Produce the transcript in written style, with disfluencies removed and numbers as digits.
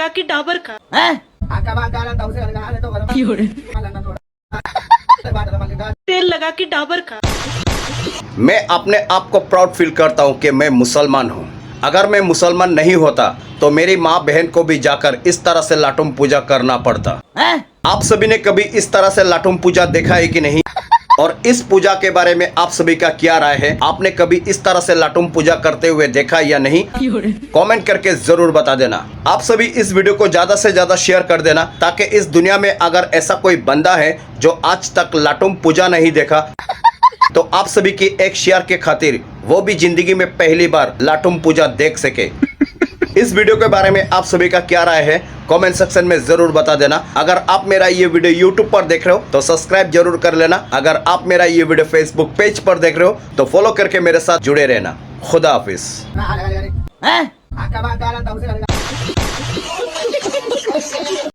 लगा कि डाबर खा। तेल लगा कि डाबर खा। मैं अपने आप को प्राउड फील करता हूँ कि मैं मुसलमान हूँ। अगर मैं मुसलमान नहीं होता तो मेरी माँ बहन को भी जाकर इस तरह से लाटुम पूजा करना पड़ता। आप सभी ने कभी इस तरह से लाटुम पूजा देखा है कि नहीं? और इस पूजा के बारे में आप सभी का क्या राय है? आपने कभी इस तरह से लाटुम पूजा करते हुए देखा या नहीं? कमेंट करके जरूर बता देना। आप सभी इस वीडियो को ज्यादा से ज्यादा शेयर कर देना ताकि इस दुनिया में अगर ऐसा कोई बंदा है जो आज तक लाटुम पूजा नहीं देखा तो आप सभी की एक शेयर के खातिर वो भी जिंदगी में पहली बार लाटुम पूजा देख सके। इस वीडियो के बारे में आप सभी का क्या राय है? कमेंट सेक्शन में जरूर बता देना। अगर आप मेरा ये वीडियो YouTube पर देख रहे हो तो सब्सक्राइब जरूर कर लेना। अगर आप मेरा ये वीडियो Facebook पेज पर देख रहे हो तो फॉलो करके मेरे साथ जुड़े रहना। खुदा हाफिज।